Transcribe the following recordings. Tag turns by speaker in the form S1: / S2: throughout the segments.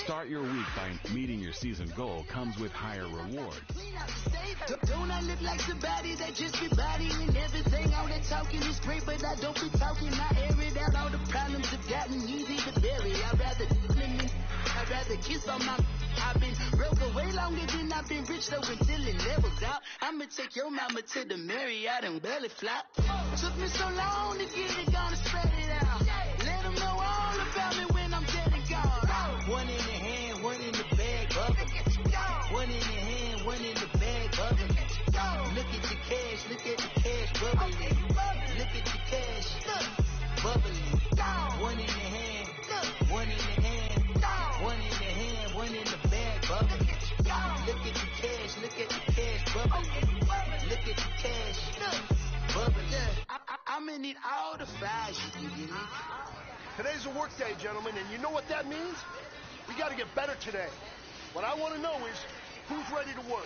S1: Start your week by meeting your season goal comes with higher rewards.
S2: Don't I look like somebody that just be bodying everything? All that talking is great, but I don't be talking. I air it out. All the problems have gotten easy to bury. I'd rather kiss on my... I've been broke way longer than I've been rich, though, until it levels out. I'ma take your mama to the Marriott and belly flop. Took me so long to get it, gonna spread it out. Let them know all about me when I'm dead and gone. One in the hand, one in the bag, bubble. One in the hand, one in the bag, bubble. Look at the cash, look at the cash, bubbling. Look at the cash, bubbling. One in the hand, one in the hand, one in the hand, one in the bag, bubbling. Look at the cash, look at the cash, bubbling. Look at the cash, bubbling. I'ma need all the fires you can give me.
S3: Today's a work day, gentlemen, and you know what that means? We got to get better today. What I want to know is, who's ready to work?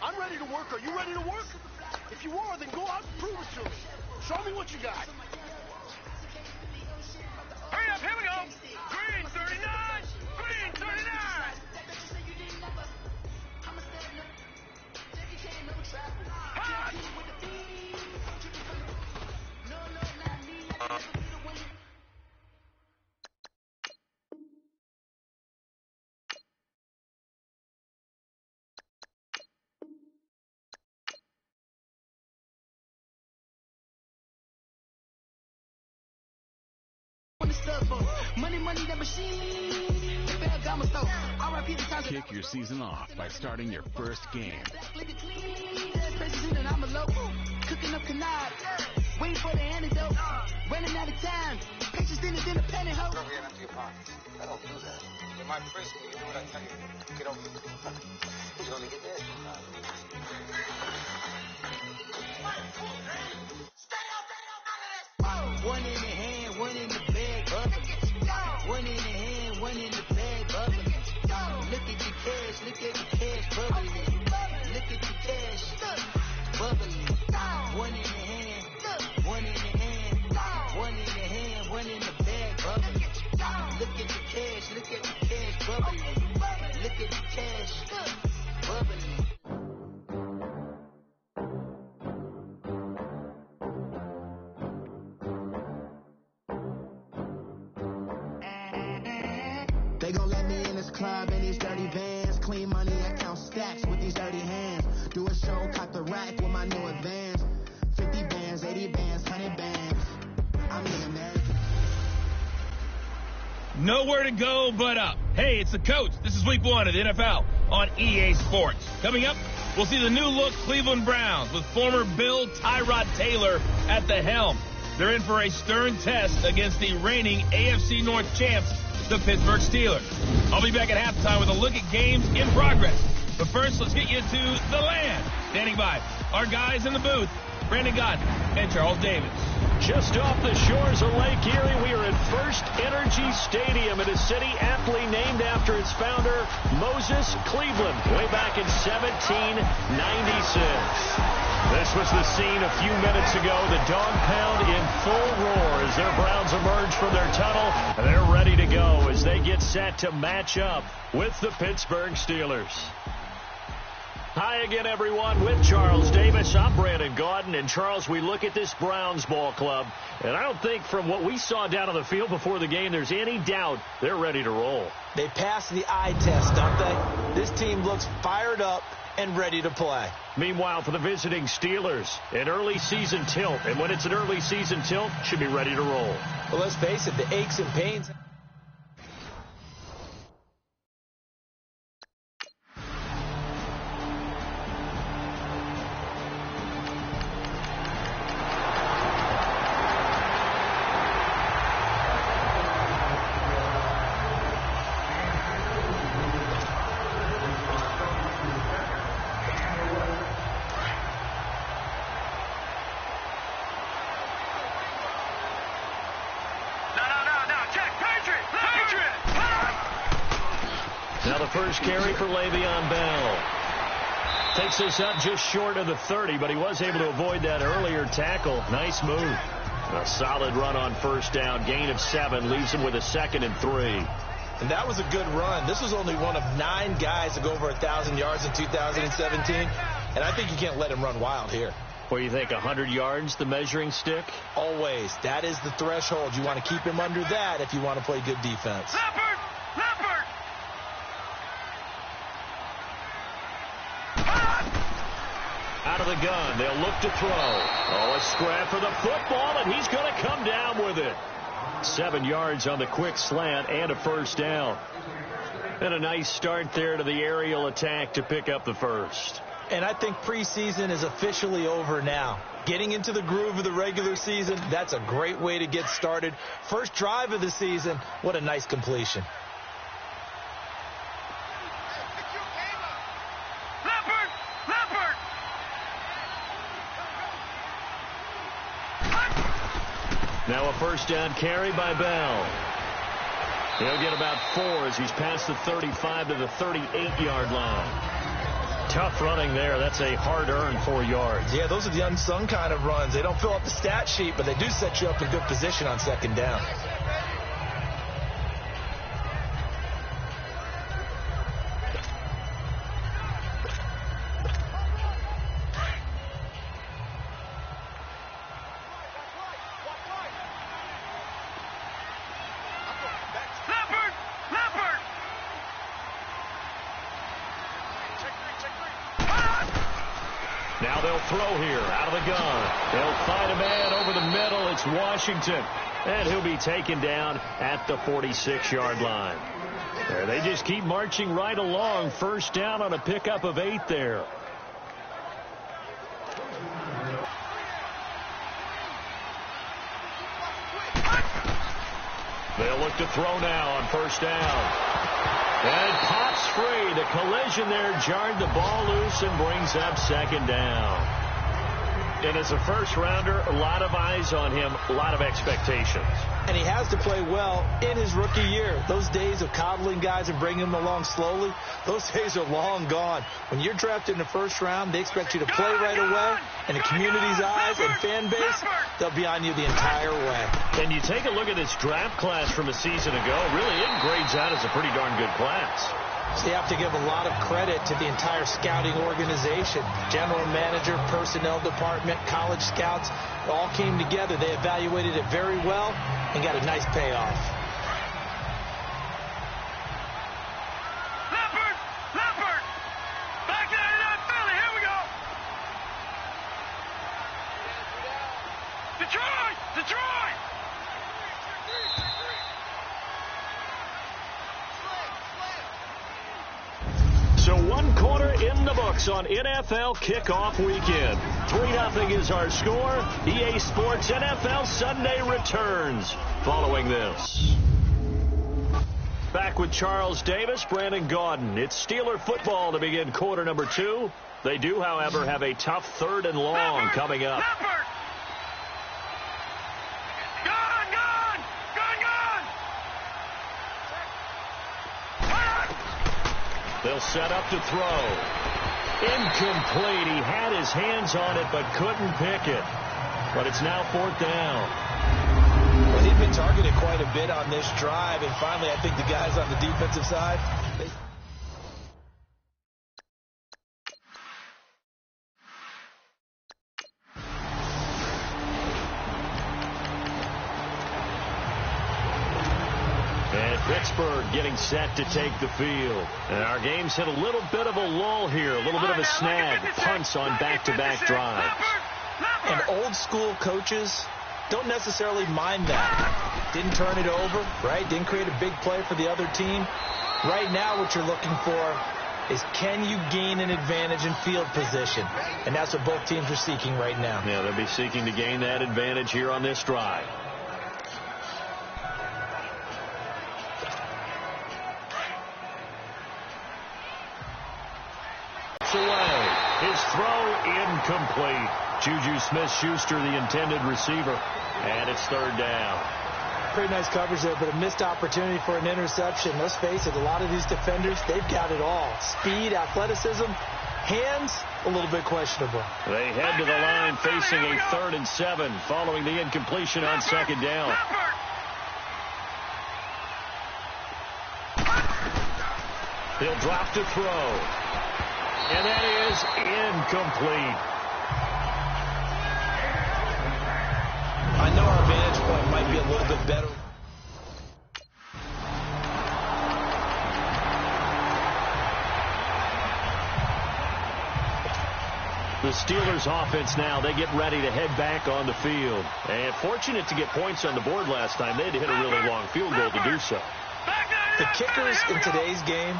S3: I'm ready to work. Are you ready to work? If you are, then go out and prove it to me. Show me what you got.
S4: Hurry up, here we go. Green 39, green 39. Hot.
S1: Kick your season off by starting your first game.
S2: Cooking up canard, waiting for the antidote, running out of time. Patience in a penny hoe.
S5: Don't get empty your pockets. I don't do that. In my prison, you do what I tell you. Get over it. You only get there.
S2: One in the hand, one in the bag, bubbling. One in the hand, one in the bag, bubbling. Look at the cash, look at the cash, bubbling. Look at the cash, bubbling. One in the hand, one in the hand, one in the hand, one in the bag, bubbling. Look at the cash, look at the cash, bubbling. Look at the cash, bubbling. They gon' let me in this club in these dirty vans. Clean money, I count stacks with these dirty hands. Do a show, cop the rack with my new advance. 50 bands, 80 bands, 100 bands. I'm in America.
S4: Nowhere to go but up. Hey, it's the coach. This is week 1 of the NFL on EA Sports. Coming up, we'll see the new look Cleveland Browns with former Bill Tyrod Taylor at the helm. They're in for a stern test against the reigning AFC North champs, the Pittsburgh Steelers. I'll be back at halftime with a look at games in progress. But first, let's get you to the land. Standing by, our guys in the booth, Brandon Gott and Charles Davis.
S6: Just off the shores of Lake Erie, we are at First Energy Stadium in a city aptly named after its founder, Moses Cleveland, way back in 1796. This was the scene a few minutes ago. The dog pound in full roar as their Browns emerge from their tunnel. And they're ready to go as they get set to match up with the Pittsburgh Steelers. Hi again, everyone, with Charles Davis. I'm Brandon Gaudin. And, Charles, we look at this Browns ball club, and I don't think from what we saw down on the field before the game there's any doubt they're ready to roll.
S7: They passed the eye test, don't they? This team looks fired up and ready to play.
S6: Meanwhile, for the visiting Steelers, an early season tilt. And when it's an early season tilt, should be ready to roll.
S7: Well, let's face it, the aches and pains.
S6: Now the first carry for Le'Veon Bell. Takes us up just short of the 30, but he was able to avoid that earlier tackle. Nice move. A solid run on first down. Gain of 7 leaves him with a 2nd and 3.
S7: And that was a good run. This was only one of 9 guys to go over 1,000 yards in 2017. And I think you can't let him run wild here.
S6: What do you think, 100 yards, the measuring stick?
S7: Always. That is the threshold. You want to keep him under that if you want to play good defense.
S2: Leopard! Leopard!
S6: Out of the gun. They'll look to throw. Oh, a scrap for the football, and he's going to come down with it. 7 yards on the quick slant and a first down. And a nice start there to the aerial attack to pick up the first.
S7: And I think preseason is officially over now. Getting into the groove of the regular season, that's a great way to get started. First drive of the season, what a nice completion.
S2: Leopard! Leopard!
S6: Now a first down carry by Bell. He'll get about 4 as he's past the 35 to the 38-yard line. Tough running there. That's a hard-earned 4 yards.
S7: Yeah, those are the unsung kind of runs. They don't fill up the stat sheet, but they do set you up in good position on second down.
S6: Now they'll throw here out of the gun. They'll find a man over the middle. It's Washington. And he'll be taken down at the 46-yard line. There, they just keep marching right along. First down on a pickup of 8 there. They'll look to throw now on first down. And pops free. The collision there jarred the ball loose and brings up second down. And as a first-rounder, a lot of eyes on him, a lot of expectations.
S7: And he has to play well in his rookie year. Those days of coddling guys and bringing them along slowly, those days are long gone. When you're drafted in the first round, they expect you to play right away. And the community's eyes and fan base, they'll be on you the entire way.
S6: And you take a look at this draft class from a season ago, really it grades out as a pretty darn good class.
S7: So you have to give a lot of credit to the entire scouting organization. General manager, personnel department, college scouts, it all came together. They evaluated it very well and got a nice payoff.
S2: Leopard! Leopard! Back to that Philly. Here we go. Detroit! Detroit!
S6: So 1 quarter in the books on NFL kickoff weekend. 3-0 is our score. EA Sports NFL Sunday returns following this. Back with Charles Davis, Brandon Gaudin. It's Steeler football to begin quarter number 2. They do, however, have a tough 3rd and long coming up.
S2: Leopard! Gone! Gone! Gone! Gone!
S6: They'll set up to throw. Incomplete. He had his hands on it but couldn't pick it. But it's now 4th down.
S7: Well, he'd been targeted quite a bit on this drive, and finally I think the guys on the defensive side,
S6: Pittsburgh getting set to take the field. And our game's hit a little bit of a lull here, a little bit of a snag. Punts on back-to-back drives.
S7: And old school coaches don't necessarily mind that. Didn't turn it over, right? Didn't create a big play for the other team. Right now what you're looking for is can you gain an advantage in field position? And that's what both teams are seeking right now.
S6: Yeah, they'll be seeking to gain that advantage here on this drive. Away. His throw incomplete. Juju Smith-Schuster, the intended receiver. And it's 3rd down.
S7: Pretty nice coverage there, but a missed opportunity for an interception. Let's face it, a lot of these defenders, they've got it all. Speed, athleticism, hands, a little bit questionable.
S6: They head to the line facing a 3rd and 7 following the incompletion on 2nd down. He'll drop to throw. And that is incomplete.
S7: I know our vantage point might be a little bit better.
S6: The Steelers offense now, they get ready to head back on the field. And fortunate to get points on the board last time. They had to hit a really long field goal to do so.
S7: The kickers in today's game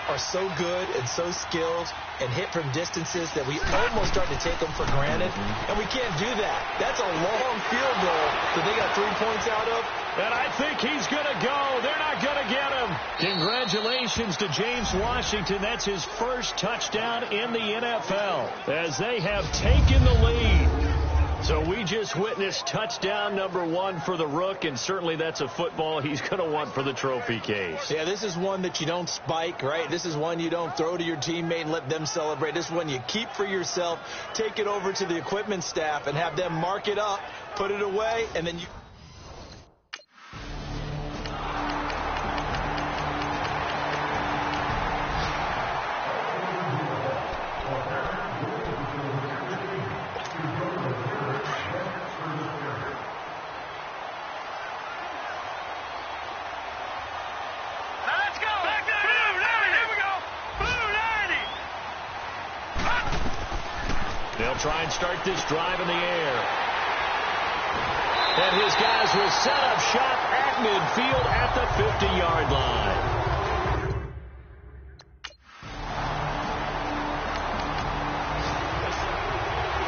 S7: are so good and so skilled and hit from distances that we almost start to take them for granted. And we can't do that. That's a long field goal that they got 3 points out of.
S6: And I think he's going to go. They're not going to get him. Congratulations to James Washington. That's his first touchdown in the NFL as they have taken the lead. So we just witnessed touchdown number 1 for the Rook, and certainly that's a football he's going to want for the trophy case.
S7: Yeah, this is one that you don't spike, right? This is one you don't throw to your teammate and let them celebrate. This is one you keep for yourself, take it over to the equipment staff and have them mark it up, put it away, and then you...
S6: They'll try and start this drive in the air. And his guys will set up shop at midfield at the 50-yard line.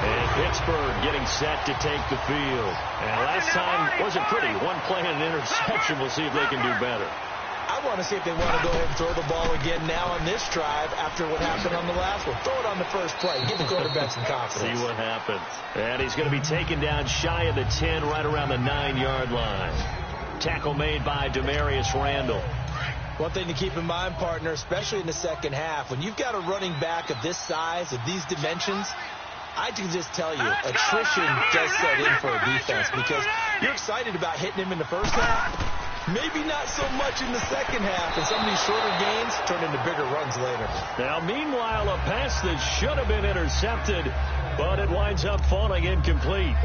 S6: And Pittsburgh getting set to take the field. And last time wasn't pretty. One play and an interception. We'll see if they can do better.
S7: I want to see if they want to go ahead and throw the ball again now on this drive after what happened on the last one. Throw it on the first play. Give the quarterback some confidence.
S6: See what happens. And he's going to be taken down shy of the 10, right around the 9-yard line. Tackle made by Demarius Randall.
S7: One thing to keep in mind, partner, especially in the second half, when you've got a running back of this size, of these dimensions, I can just tell you, attrition does set in for a defense because you're excited about hitting him in the first half. Maybe not so much in the second half, and some of these shorter gains turn into bigger runs later.
S6: Now, meanwhile, a pass that should have been intercepted, but it winds up falling incomplete.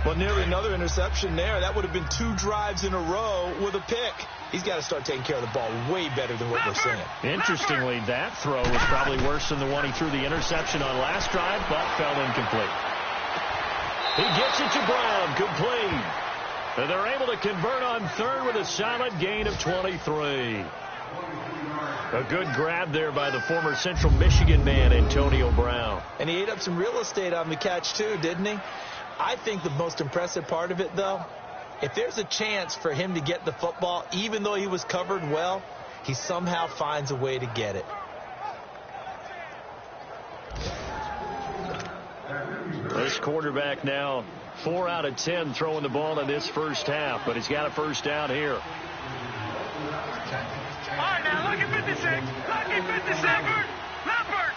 S7: Well, nearly another interception there. That would have been 2 drives in a row with a pick. He's got to start taking care of the ball way better than what we're seeing.
S6: Interestingly, that throw was probably worse than the one he threw the interception on last drive, but fell incomplete. He gets it to Brown, complete. And they're able to convert on third with a solid gain of 23. A good grab there by the former Central Michigan man, Antonio Brown.
S7: And he ate up some real estate on the catch, too, didn't he? I think the most impressive part of it, though, if there's a chance for him to get the football, even though he was covered well, he somehow finds a way to get it.
S6: This quarterback now 4 out of 10 throwing the ball in this first half, but he's got a first down here.
S8: All right, now look at 56. Look at 57. Leopard.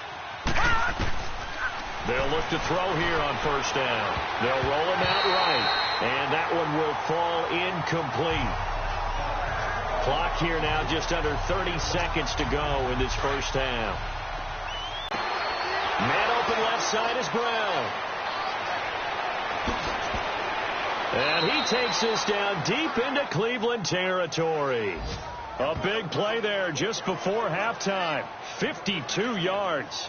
S6: They'll look to throw here on first down. They'll roll him out right, and that one will fall incomplete. Clock here now just under 30 seconds to go in this first half. Man open left side is Brown. And he takes this down deep into Cleveland territory. A big play there just before halftime. 52 yards.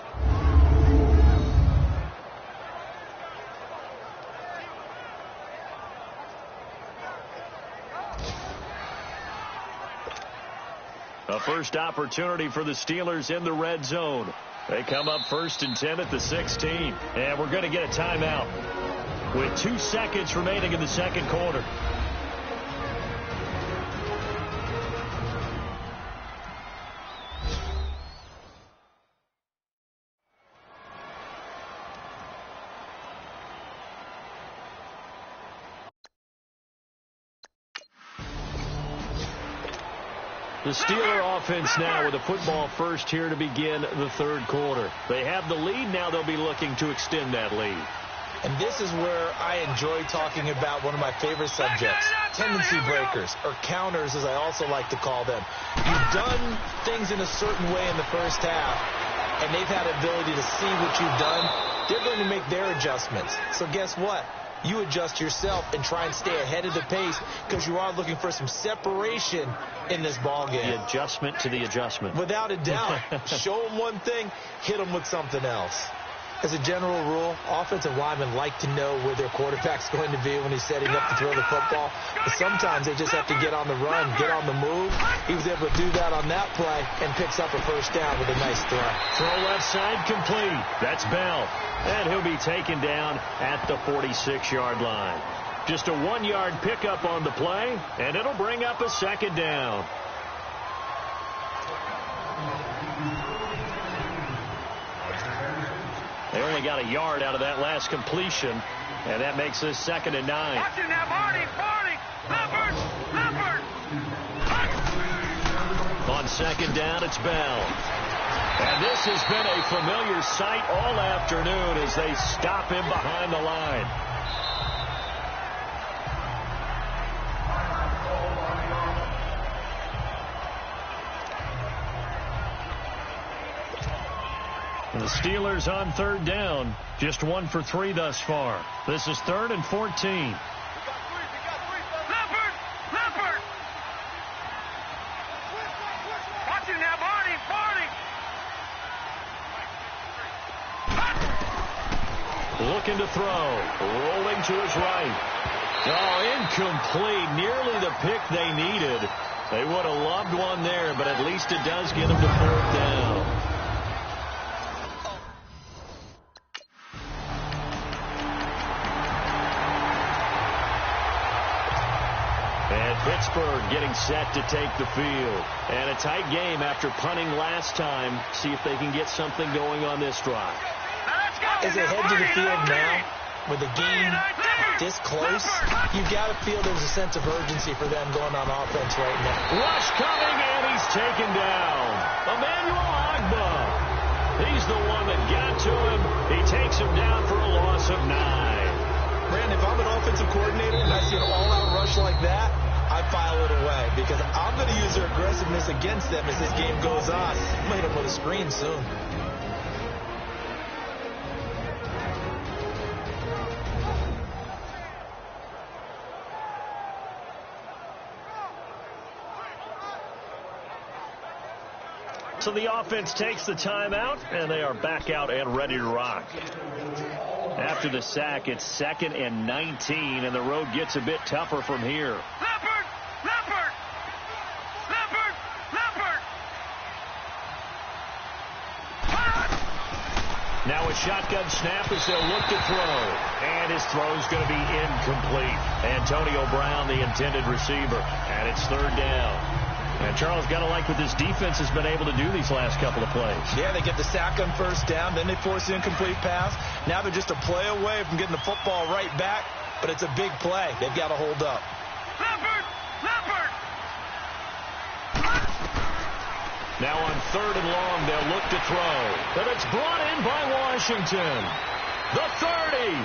S6: A first opportunity for the Steelers in the red zone. They come up 1st and 10 at the 16. And we're going to get a timeout with 2 seconds remaining in the second quarter. The Steeler offense now with a football first here to begin the third quarter. They have the lead. Now they'll be looking to extend that lead.
S7: And this is where I enjoy talking about one of my favorite subjects, tendency breakers, or counters as I also like to call them. You've done things in a certain way in the first half, and they've had the ability to see what you've done. They're going to make their adjustments. So guess what? You adjust yourself and try and stay ahead of the pace because you are looking for some separation in this ball game.
S6: The adjustment to the adjustment.
S7: Without a doubt. Show them one thing, hit them with something else. As a general rule, offensive linemen like to know where their quarterback's going to be when he's setting up to throw the football. But sometimes they just have to get on the run, get on the move. He was able to do that on that play and picks up a first down with a nice throw.
S6: Throw left side complete. That's Bell. And he'll be taken down at the 46-yard line. Just a 1-yard pickup on the play, and it'll bring up a second down. They only got a yard out of that last completion, and that makes this 2nd and 9.
S8: Watch it now, Marty. Leopard.
S6: On 2nd down, it's Bell. And this has been a familiar sight all afternoon as they stop him behind the line. The Steelers on 3rd down, just 1 for 3 thus far. This is 3rd and 14.
S8: Leopard. Watch it now, Marty.
S6: Looking to throw, rolling to his right. Oh, incomplete, nearly the pick they needed. They would have loved one there, but at least it does get them to 4th down. And Pittsburgh getting set to take the field. And a tight game after punting last time. See if they can get something going on this drive.
S7: As they head to the field now, with the game this close, you've got to feel there's a sense of urgency for them going on offense right now.
S6: Rush coming, and he's taken down. Emmanuel Agba. He's the one that got to him. He takes him down for a loss of 9.
S7: Brandon, if I'm an offensive coordinator and I see an all-out rush like that, I file it away because I'm going to use their aggressiveness against them as this game goes on. I'm going to hit them with a screen soon.
S6: So the offense takes the timeout, and they are back out and ready to rock. After the sack, it's 2nd and 19, and the road gets a bit tougher from here.
S8: Leopard.
S6: Now a shotgun snap as they'll look to throw. And his throw's going to be incomplete. Antonio Brown, the intended receiver. And it's 3rd down. And Charles, got to like what this defense has been able to do these last couple of plays.
S7: Yeah, they get the sack on 1st down, then they force the incomplete pass. Now they're just a play away from getting the football right back, but it's a big play. They've got to hold up.
S8: Leopard.
S6: Now on 3rd and long, they'll look to throw. But it's brought in by Washington. The 30.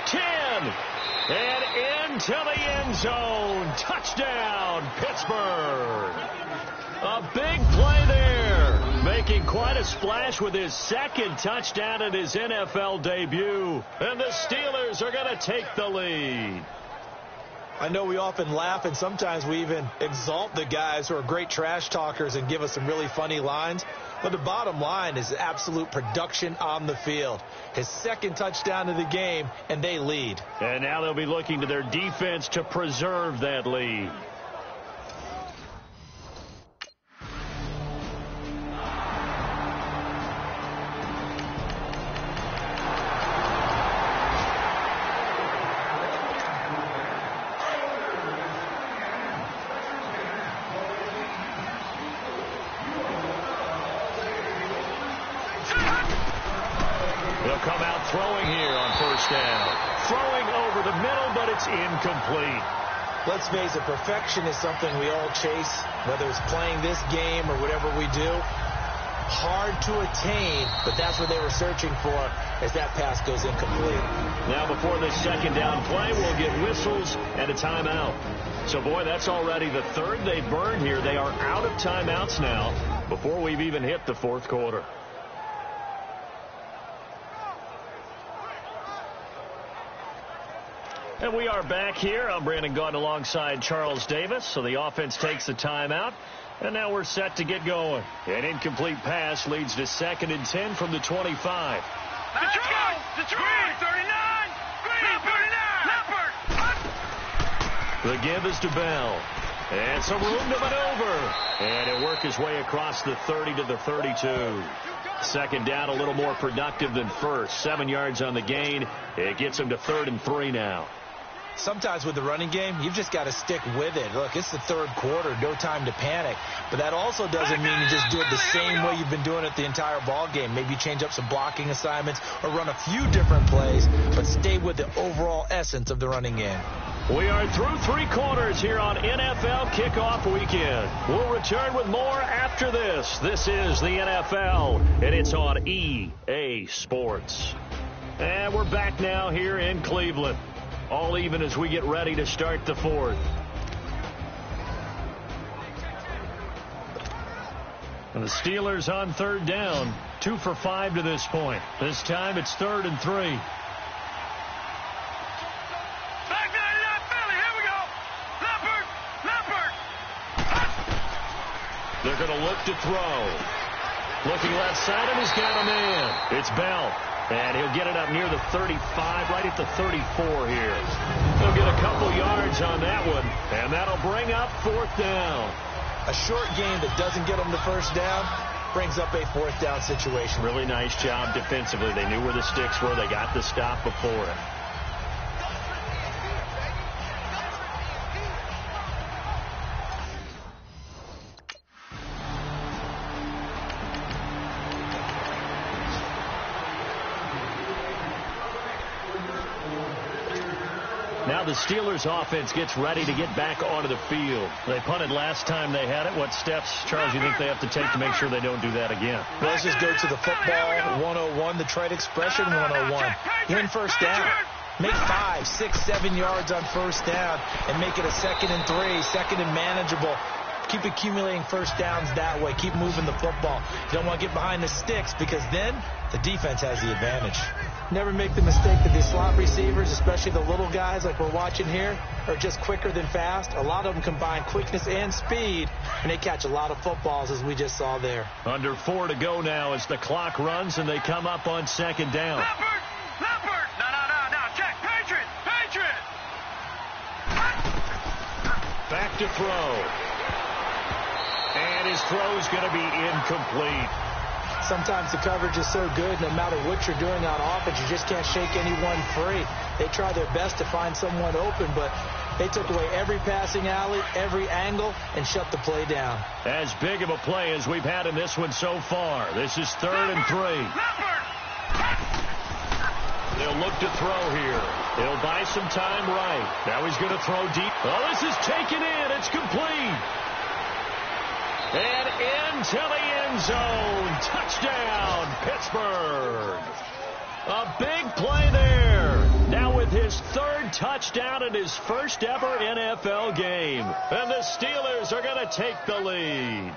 S6: 10. And into the end zone. Touchdown, Pittsburgh. A big play there. Making quite a splash with his 2nd touchdown in his NFL debut. And the Steelers are going to take the lead.
S7: I know we often laugh and sometimes we even exalt the guys who are great trash talkers and give us some really funny lines. But the bottom line is absolute production on the field. His 2nd touchdown of the game, and they lead.
S6: And now they'll be looking to their defense to preserve that lead. Come out throwing here on 1st down. Throwing over the middle, but it's incomplete.
S7: Let's face it, perfection is something we all chase, whether it's playing this game or whatever we do. Hard to attain, but that's what they were searching for. as that pass goes incomplete.
S6: Now before this second down play, we'll get whistles and a timeout. So, boy, that's already the third they've burned here. They are out of timeouts now before we've even hit the fourth quarter. And we are back here. I'm Brandon Gaudin alongside Charles Davis. So the offense takes the timeout. And now we're set to get going. An incomplete pass leads to 2nd and 10 from the 25.
S8: Let's go! Green 39! Green 39! Leopard!
S6: The give is to Bell. And some room to maneuver. And he'll work his way across the 30 to the 32. Second down, a little more productive than first. 7 yards on the gain. It gets him to 3rd and 3 now.
S7: Sometimes with the running game, you've just got to stick with it. Look, it's the third quarter, no time to panic. But that also doesn't mean you just do it the same way you've been doing it the entire ball game. Maybe change up some blocking assignments or run a few different plays, but stay with the overall essence of the running game.
S6: We are through 3 quarters here on NFL Kickoff Weekend. We'll return with more after this. This is the NFL, and it's on EA Sports. And we're back now here in Cleveland. All even as we get ready to start the fourth. And the Steelers on 3rd down. 2 for 5 to this point. This time it's 3rd and 3.
S8: Back 99 Philly, here we go! Leopard! Leopard!
S6: They're going to look to throw. Looking left side, and he's got a man. It's Bell. And he'll get it up near the 35, right at the 34 here. He'll get a couple yards on that one, and that'll bring up 4th down.
S7: A short game that doesn't get them the first down brings up a 4th down situation.
S6: Really nice job defensively. They knew where the sticks were. They got the stop before it. Now the Steelers offense gets ready to get back onto the field. They punted last time they had it. What steps, Charles, you think they have to take to make sure they don't do that again?
S7: Well, let's just go to the football 101, the trade expression 101. Win first down. Make 5, 6, 7 yards on first down and make it a 2nd and 3, 2nd and manageable. Keep accumulating first downs that way. Keep moving the football. You don't want to get behind the sticks because then the defense has the advantage. Never make the mistake that these slot receivers, especially the little guys like we're watching here, are just quicker than fast. A lot of them combine quickness and speed, and they catch a lot of footballs as we just saw there.
S6: Under 4 to go now as the clock runs and they come up on 2nd down.
S8: Leopard! Leopard! No, check! Patriot! Patriot!
S6: Back to throw. And his throw's going to be incomplete.
S7: Sometimes the coverage is so good, no matter what you're doing on offense, you just can't shake anyone free. They try their best to find someone open, but they took away every passing alley, every angle, and shut the play down.
S6: As big of a play as we've had in this one so far. This is 3rd and 3. They'll look to throw here. He'll buy some time right. Now he's going to throw deep. Oh, this is taken in. It's complete. And into the end zone. Touchdown, Pittsburgh. A big play there. Now with his 3rd touchdown in his first ever NFL game. And the Steelers are going to take the lead.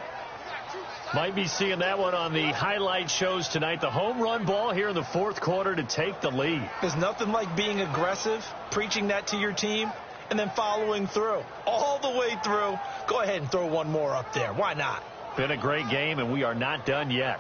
S6: Might be seeing that one on the highlight shows tonight. The home run ball here in the 4th quarter to take the lead.
S7: There's nothing like being aggressive, preaching that to your team, and then following through. All the way through. Go ahead and throw one more up there. Why not?
S6: Been a great game, and we are not done yet.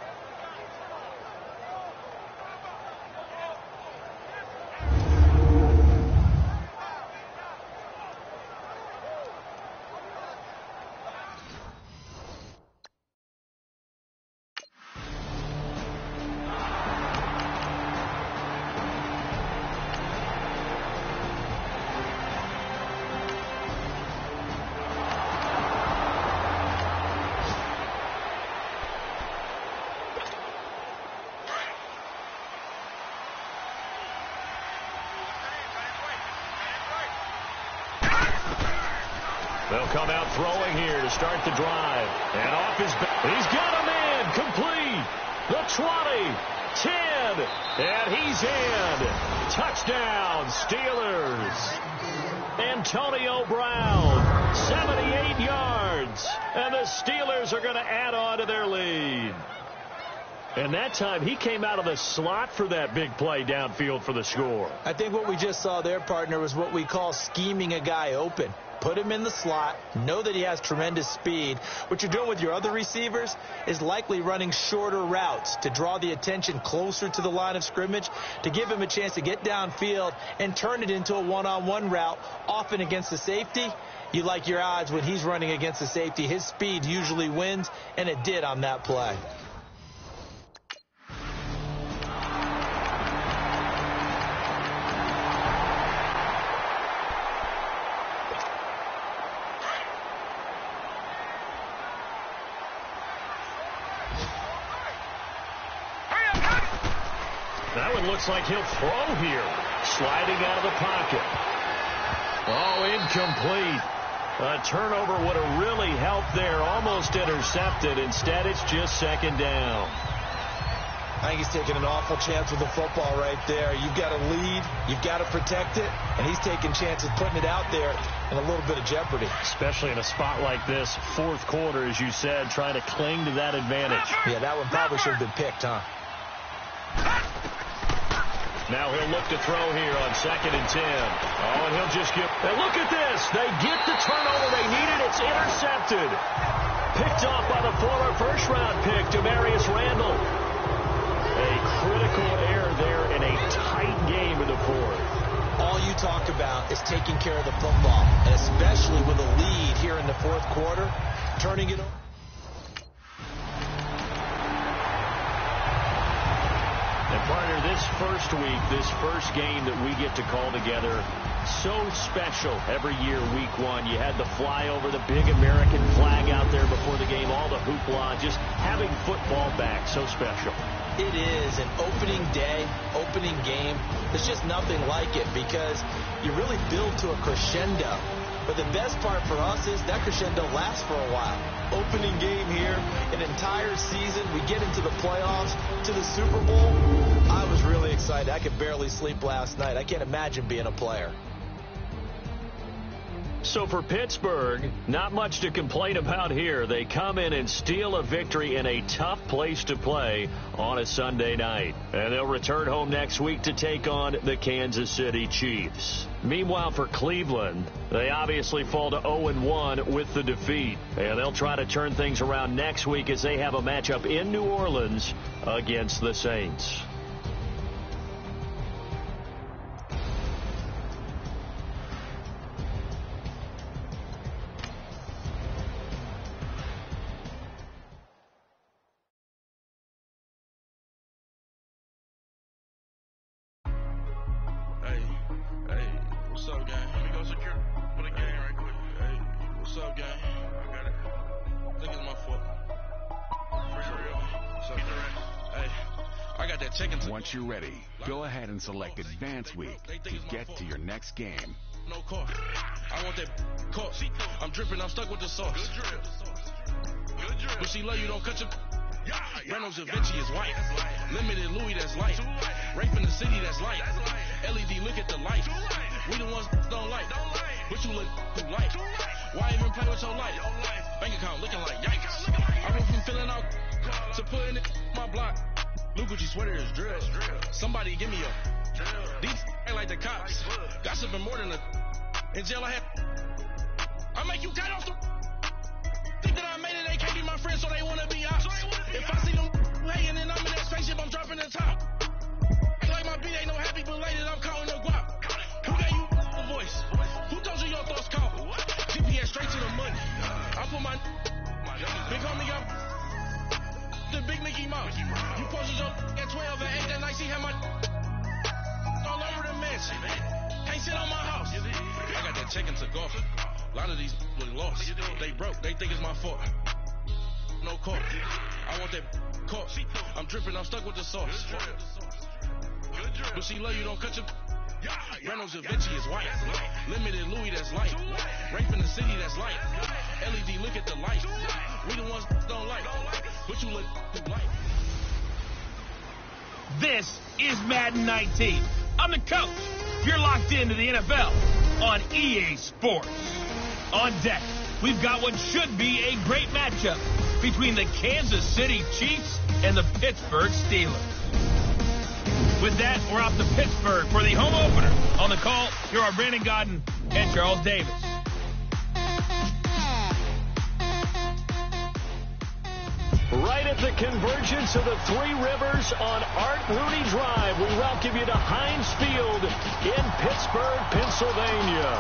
S6: They'll come out throwing here to start the drive. And off his back. He's got a man. Complete. The 20, 10, and he's in. Touchdown, Steelers. Antonio Brown, 78 yards. And the Steelers are going to add on to their lead. And that time he came out of the slot for that big play downfield for the score.
S7: I think what we just saw there, partner, was what we call scheming a guy open. Put him in the slot, know that he has tremendous speed. What you're doing with your other receivers is likely running shorter routes to draw the attention closer to the line of scrimmage, to give him a chance to get downfield and turn it into a one-on-one route, often against the safety. You like your odds when he's running against the safety. His speed usually wins, and it did on that play.
S6: That one looks like he'll throw here. Sliding out of the pocket. Oh, incomplete. A turnover would have really helped there. Almost intercepted. Instead, it's just second down.
S7: I think he's taking an awful chance with the football right there. You've got to lead. You've got to protect it. And he's taking chances putting it out there in a little bit of jeopardy.
S6: Especially in a spot like this, fourth quarter, as you said, trying to cling to that advantage.
S7: Yeah, that one probably should have been picked, huh?
S6: Now he'll look to throw here on 2nd and 10. Oh, and he'll just get... And look at this. They get the turnover they needed. It's intercepted. Picked off by the former first-round pick, Demarius Randall. A critical error there in a tight game in the fourth.
S7: All you talk about is taking care of the football, and especially with a lead here in the fourth quarter, turning it over.
S6: And partner, this first week, this first game that we get to call together, so special every year, week one. You had the flyover, the big American flag out there before the game, all the hoopla, just having football back, so special.
S7: It is an opening day, opening game. There's just nothing like it because you really build to a crescendo. But the best part for us is that crescendo lasts for a while. Opening game here, an entire season. We get into the playoffs, to the Super Bowl. I was really excited. I could barely sleep last night. I can't imagine being a player.
S6: So for Pittsburgh, not much to complain about here. They come in and steal a victory in a tough place to play on a Sunday night. And they'll return home next week to take on the Kansas City Chiefs. Meanwhile, for Cleveland, they obviously fall to 0-1 with the defeat. And they'll try to turn things around next week as they have a matchup in New Orleans against the Saints.
S8: What's up, gang? Let me go secure for the game right quick. Hey, what's up, gang? I got it. I think it's my fault. For real. So, hey, I got that chicken.
S1: Once you're ready, go ahead and select Advance Week to get to your next game.
S8: No car. I want that car. I'm dripping, I'm stuck with the sauce. Good drip. But she love you, don't cut your... Reynolds Da Vinci is white. Limited Louis, that's light. Rape in the city, that's light. LED, look at the light. We the ones don't like. But you look too light. Why even play with your life? Bank account looking like yikes. I went from filling out to putting it in my block. Blue Gucci sweater is drill. Somebody give me a... These ain't like the cops. Gossiping more than a... In jail I had... I make you cut off the... Think that I made it, they can't be my friends, so they wanna be ops. If I see them hating and I'm in that spaceship, I'm dropping the top. Act like my beat ain't no happy belated, I'm counting the guap. Who gave you a voice? Who told you your thoughts count? GPS straight to the money. I put my big homie up. The big Mickey Mouse. You posted your at 12 and 8 that night, she had my all over the mansion. Can't sit on my house. I got that check into golf. A lot of these look lost. They broke. They think it's my fault. No car. I want that car. I'm dripping. I'm stuck with the sauce. But she love you. Don't cut your... Reynolds Da Vinci is white. Limited Louis, that's light. Rape in the city, that's light. LED, look at the light. We the ones don't like. But you look too light.
S4: This is Madden 19. I'm the coach. You're locked into the NFL on EA Sports. On deck, we've got what should be a great matchup between the Kansas City Chiefs and the Pittsburgh Steelers. With that, we're off to Pittsburgh for the home opener. On the call, here are Brandon Godden and Charles Davis.
S6: Right at the convergence of the Three Rivers on Art Rooney Drive, we welcome you to Heinz Field in Pittsburgh, Pennsylvania.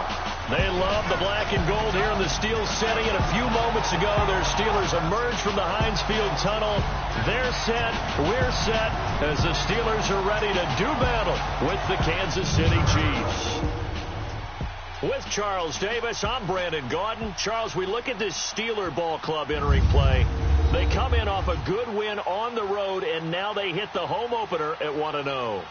S6: They love the black and gold here in the Steel City, and a few moments ago, their Steelers emerged from the Heinz Field tunnel. They're set, we're set, as the Steelers are ready to do battle with the Kansas City Chiefs. With Charles Davis, I'm Brandon Gaudin. Charles, we look at this Steeler ball club entering play. They come in off a good win on the road, and now they hit the home opener at 1-0.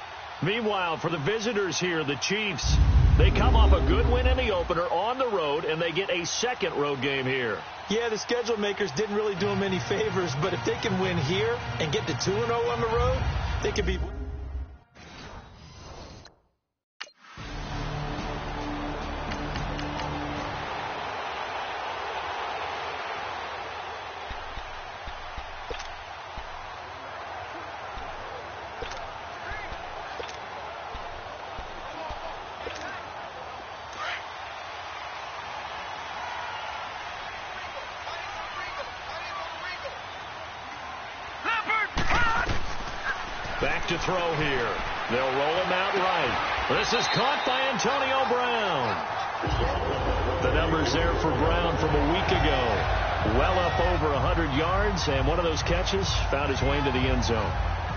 S6: Meanwhile, for the visitors here, the Chiefs, they come off a good win in the opener on the road, and they get a second road game here.
S7: Yeah, the schedule makers didn't really do them any favors, but if they can win here and get to 2-0 on the road, they could be...
S6: Back to throw here. They'll roll him out right. This is caught by Antonio Brown. The numbers there for Brown from a week ago. Well up over 100 yards, and one of those catches found his way into the end zone.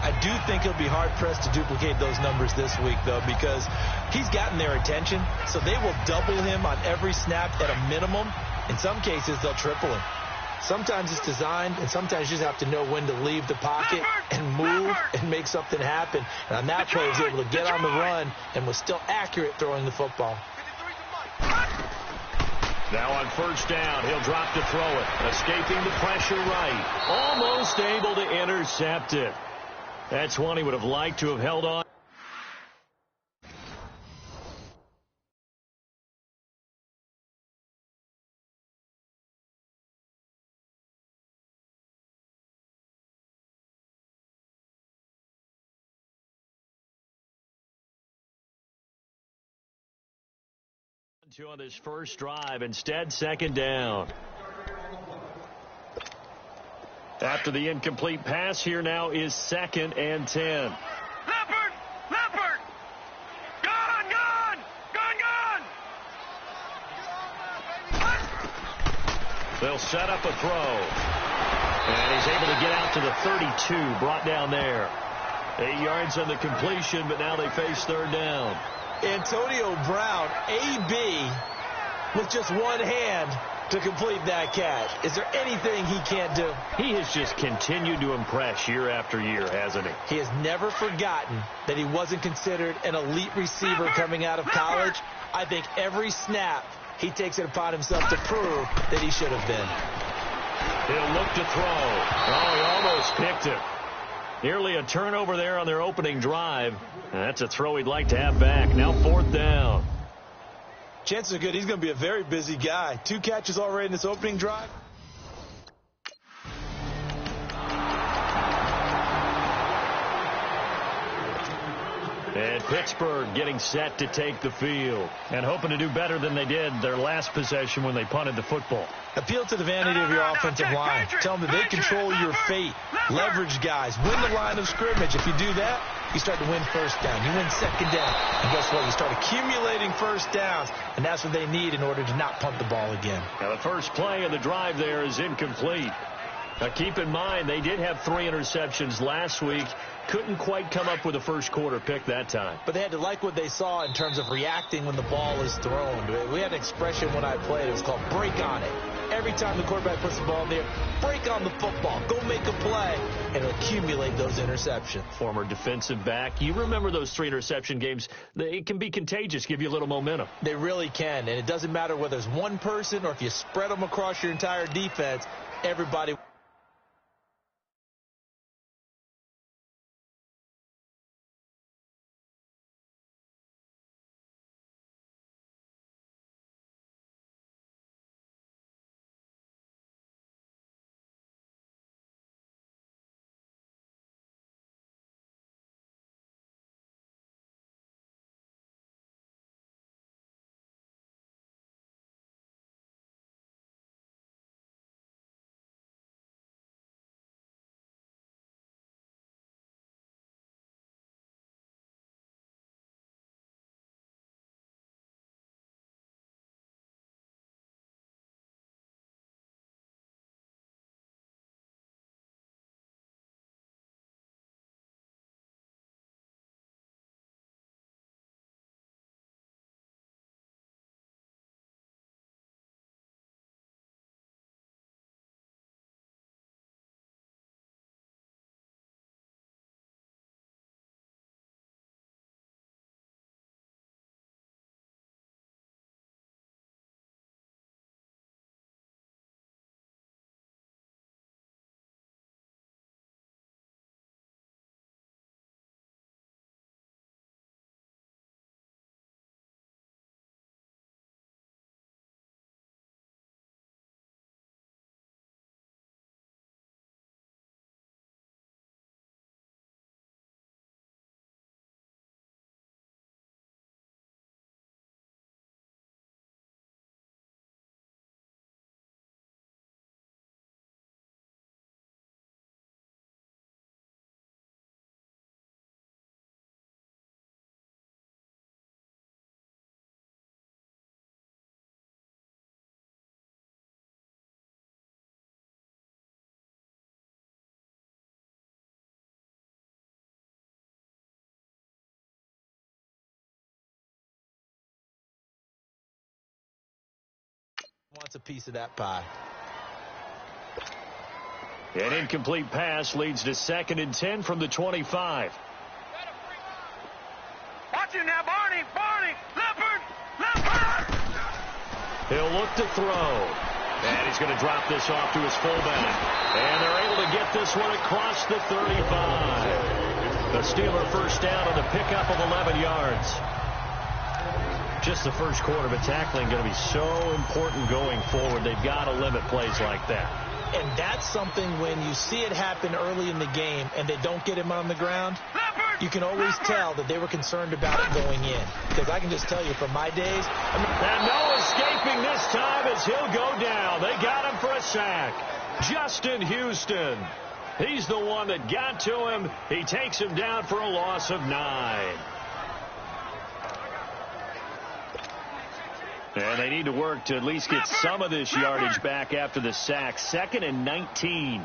S7: I do think he'll be hard-pressed to duplicate those numbers this week, though, because he's gotten their attention, so they will double him on every snap at a minimum. In some cases, they'll triple him. Sometimes it's designed, and sometimes you just have to know when to leave the pocket and move and make something happen. And on that play, he was able to get on the run and was still accurate throwing the football.
S6: Now on first down, he'll drop to throw it. Escaping the pressure right. Almost able to intercept it. That's one he would have liked to have held on. On this first drive, instead second down. After the incomplete pass, here now is 2nd and 10.
S4: Leopard! Gone!
S6: They'll set up a throw. And he's able to get out to the 32, brought down there. 8 yards on the completion, but now they face third down.
S7: Antonio Brown, AB, with just one hand to complete that catch. Is there anything he can't do?
S6: He has just continued to impress year after year, hasn't he?
S7: He has never forgotten that he wasn't considered an elite receiver coming out of college. I think every snap he takes it upon himself to prove that he should have been.
S6: He'll look to throw. Oh, he almost picked it. Nearly a turnover there on their opening drive. That's a throw he'd like to have back. Now 4th down.
S7: Chances are good he's going to be a very busy guy. 2 catches already in this opening drive.
S6: And Pittsburgh getting set to take the field and hoping to do better than they did their last possession when they punted the football.
S7: Appeal to the vanity of your offensive line. Tell them that they control your fate. Leverage guys. Win the line of scrimmage. If you do that, you start to win first down. You win second down. And guess what? You start accumulating first downs, and that's what they need in order to not punt the ball again.
S6: Now the first play of the drive there is incomplete. Now keep in mind, they did have 3 interceptions last week. Couldn't quite come up with a first quarter pick that time.
S7: But they had to like what they saw in terms of reacting when the ball is thrown. We had an expression when I played. It was called break on it. Every time the quarterback puts the ball in there, break on the football. Go make a play and accumulate those interceptions.
S6: Former defensive back. You remember those 3 interception games. It can be contagious, give you a little momentum.
S7: They really can. And it doesn't matter whether it's one person or if you spread them across your entire defense, everybody wants a piece of that pie.
S6: An incomplete pass leads to 2nd and 10 from the 25.
S9: Watch it now, Barney! Leopard!
S6: He'll look to throw. And he's going to drop this off to his fullback. And they're able to get this one across the 35. The Steeler first down on the pickup of 11 yards. Just the first quarter, but tackling going to be so important going forward. They've got to limit plays like that.
S7: And that's something when you see it happen early in the game and they don't get him on the ground, you can always tell that they were concerned about it going in. Because I can just tell you from my days.
S6: And no escaping this time as he'll go down. They got him for a sack. Justin Houston. He's the one that got to him. He takes him down for a loss of 9. And they need to work to at least get some of this yardage back after the sack. 2nd and 19.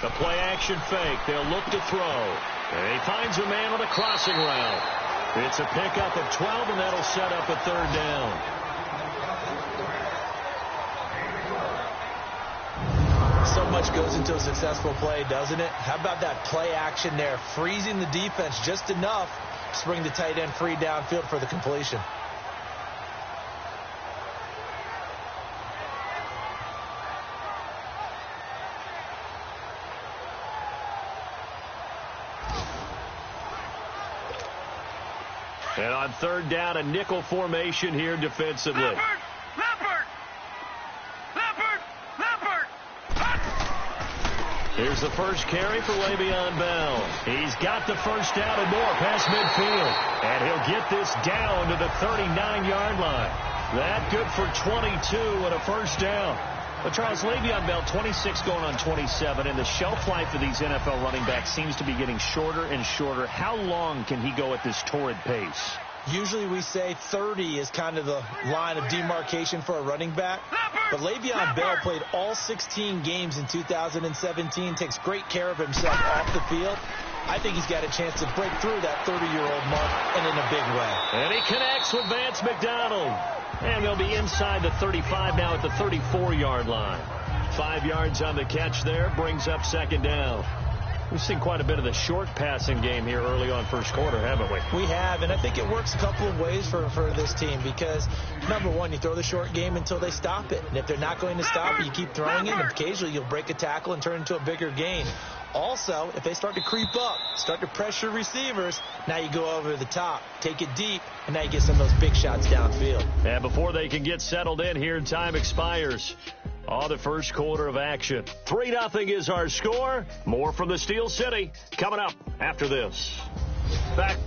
S6: The play action fake. They'll look to throw. And he finds a man on a crossing route. It's a pickup of 12, and that'll set up a 3rd down.
S7: So much goes into a successful play, doesn't it? How about that play action there? Freezing the defense just enough to bring the tight end free downfield for the completion.
S6: And on 3rd down, a nickel formation here defensively.
S9: Leopard!
S6: Here's the first carry for Le'Veon Bell. He's got the first down and more past midfield. And he'll get this down to the 39-yard line. That good for 22 and a first down. But Charles, Le'Veon Bell, 26 going on 27, and the shelf life of these NFL running backs seems to be getting shorter and shorter. How long can he go at this torrid pace?
S7: Usually we say 30 is kind of the line of demarcation for a running back. But Le'Veon Bell played all 16 games in 2017, takes great care of himself off the field. I think he's got a chance to break through that 30-year-old mark, and in a big way.
S6: And he connects with Vance McDonald. And they'll be inside the 35 now at the 34-yard line. 5 yards on the catch there, brings up 2nd down. We've seen quite a bit of the short passing game here early on first quarter, haven't we?
S7: We have, and I think it works a couple of ways for this team because, number one, you throw the short game until they stop it. And if they're not going to stop it, you keep throwing it, and occasionally you'll break a tackle and turn it into a bigger gain. Also, if they start to creep up, start to pressure receivers, now you go over the top, take it deep, and now you get some of those big shots downfield.
S6: And before they can get settled in here, time expires on the first quarter of action. 3-0 is our score. More from the Steel City coming up after this. Back